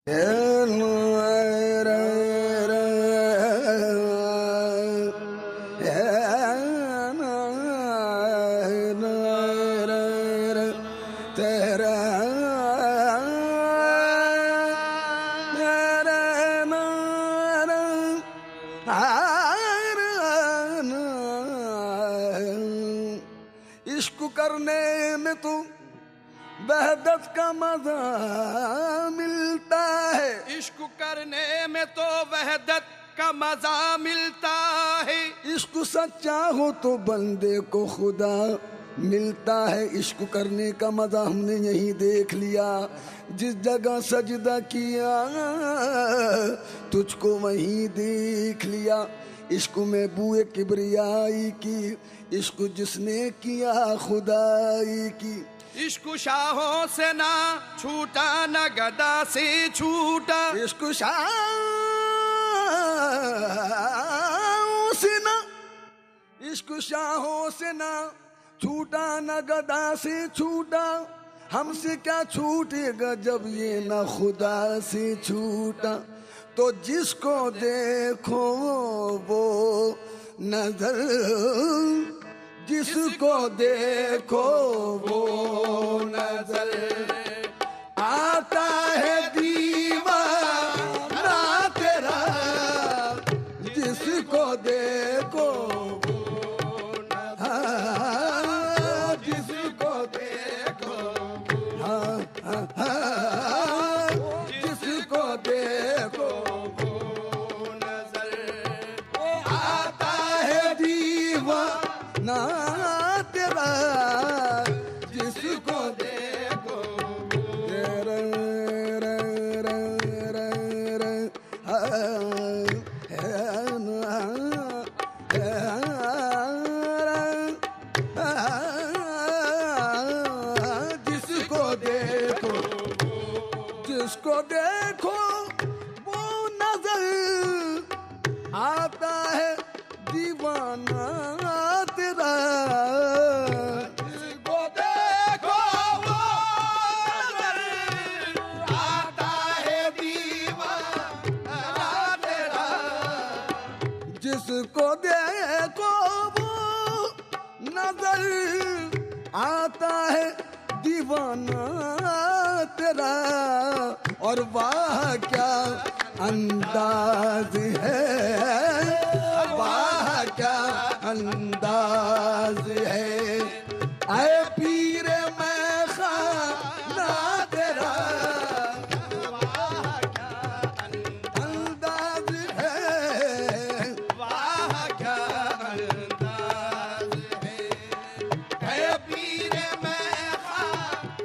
इश्क करने में तो वहदत का मजा मिलता है। इश्क करने में तो वहदत का मजा मिलता है। इश्क सच्चा हो तो बंदे को खुदा मिलता है। इश्क करने का मजा हमने यही देख लिया। जिस जगह सजदा किया तुझको वहीं देख लिया। इश्क में बुए किबरियाई की, इश्क जिसने किया खुदाई की। इश्क शाहों से ना छूटा न गदा से छूटा। इश्क शाहों से ना, इश्क शाहों से ना छूटा न गदा से छूटा। हमसे क्या छूटेगा जब ये ना खुदा से छूटा। तो जिसको देखो वो नजर, जिसको देखो वो नजर आता है दीवाना तेरा। जिसको देखो वो नजर, जिसको देखो जिसको देखो वो नजर आता है दीवाना तेरा। जिसको देखो जिसको देखो, जिसको देखो वो नजर आता है दीवाना तेरा। जिसको देखो वो नजर आता है दीवाना तेरा। जिसको देखो वो नजर आता है दीवाना तेरा। और वाह क्या अंदाज है, वाह क्या अंदाज है। आए पीर मैं खाना तेरा। वाह क्या अंदाज है, वाह क्या अंदाज है। आए पीर मैं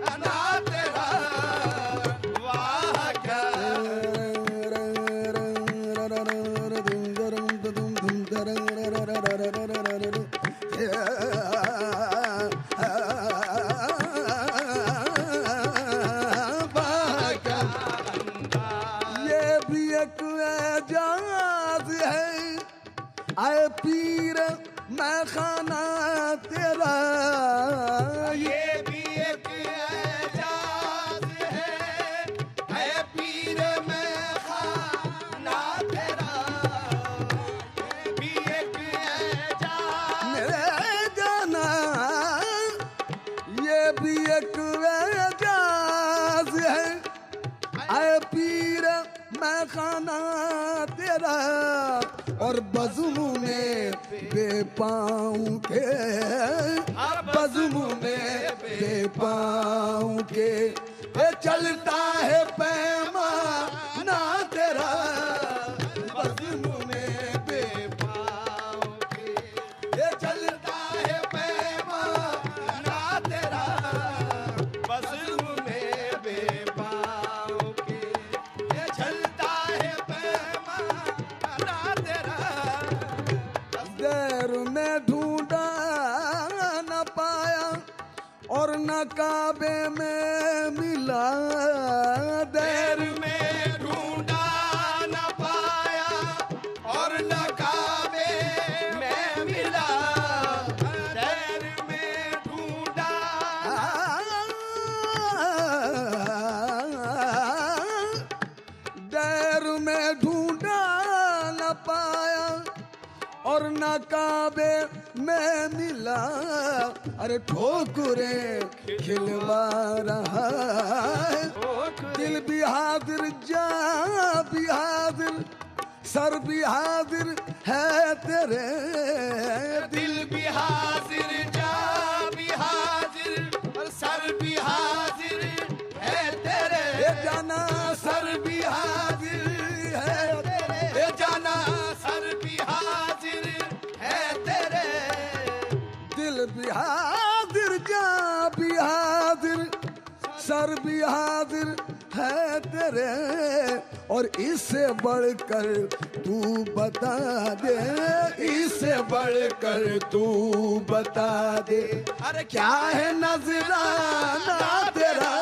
खाना तेरा। वाह क्या आए पीर मैं खाना तेरा। ये भी एक एजाज है। आए पीर मैं खाना तेरा। ये भी एक एजाज मेरे जाना। ये भी एक एजाज है। आए पीर मैं खाना तेरा। और बज़्म में बेपाँव के, बज़्म में बेपाँव के चलता है पैमाना तेरा। बज़्म में बेपाँव के चलता है पैमाना तेरा। बज़्म में बेपाँव के चलता है पैमाना तेरा। देर में ढूंढा न पाया और न काबे में मिला। देर में ढूंढा न पाया और न काबे में मिला। देर में ढूंढा गैर में ढूंढा न पाया और न काबे में मिला। अरे ठोकरे खिलवा रहा है दिल भी हाजिर जा भी हाजिर सर भी हाजिर है तेरे। दिल भी हाजिर जा भी हाजिर और सर भी हाजिर है तेरे। ये जाना सर भी हाजिर है तेरे। ये जाना सर भी हाजिर है तेरे। दिल भी हाजिर जा भी हाजिर सर भी हाजिर है तेरे। और इससे बढ़कर तू बता दे, इससे बढ़कर तू बता दे। अरे क्या है नजराना तेरा,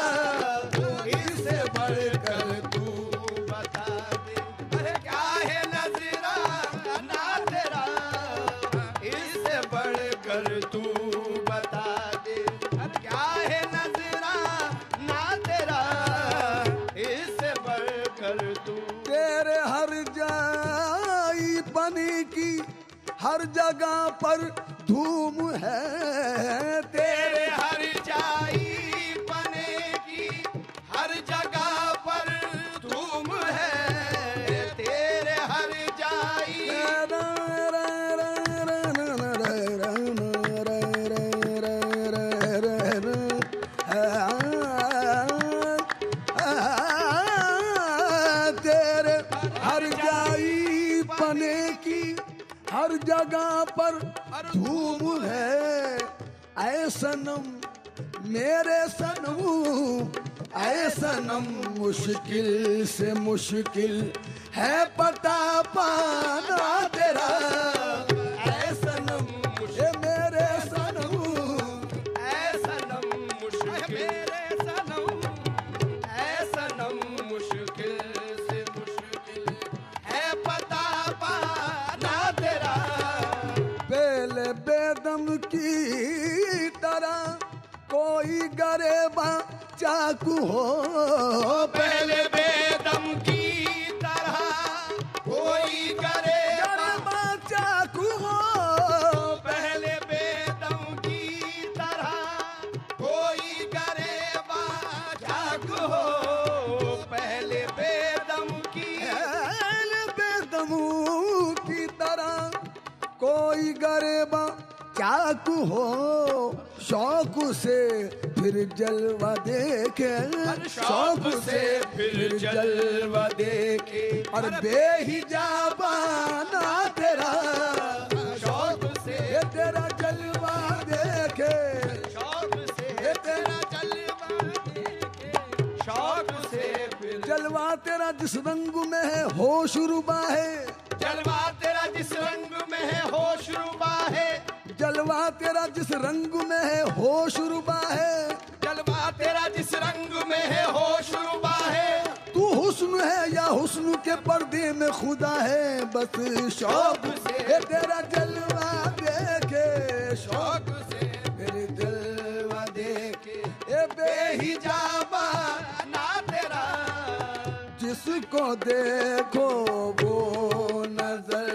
इससे बढ़कर तू बता दे। अरे क्या है नजराना तेरा, इससे बढ़कर तू बता दे। अरे क्या है नजराना तेरा, इससे बढ़कर तू। तेरे हर जाई बनी की हर जगह पर धूम है। तेरे हर जाई बने की हर जगह पर धूम है। तेरे हर जाई तेरे हर जाई बने की हर जगह पर धूम है। ऐ सनम मेरे सनम ऐ सनम मुश्किल से मुश्किल है पता पाना तेरा। ऐ सनम ये मेरे सनम ऐ सनम मुश्किल मेरे सनम ऐ सनम मुश्किल से मुश्किल है पता पाना तेरा। बेले बेदम की तरह कोई गरेबा चाकू हो। पहले बेदम की तरह कोई गरेबा चाकू हो। पहले बेदम की तरह कोई गरेबा चाकू हो। पहले बेदम की तरह कोई गरेबा चाकू हो। शौक से फिर जलवा देखे, शौक से फिर जलवा देखे। और बेहिजाबाना तेरा शौक से तेरा जलवा देखे। शौक से तेरा जलवा देखे। शौक से फिर जलवा तेरा जिस रंग में है होश रुबा है। जलवा तेरा जिस रंग में है होश रुबा है। जलवा तेरा जिस रंग में है होश रुबा है। जलवा तेरा जिस रंग में है होश रुबा है। तू हुस्न है या हुस्न के पर्दे में खुदा है। बस शौक से तेरा जलवा देखे। शौक से फिर जलवा देखे। ए बेहिजाबा ना तेरा जिसको देखो वो नजर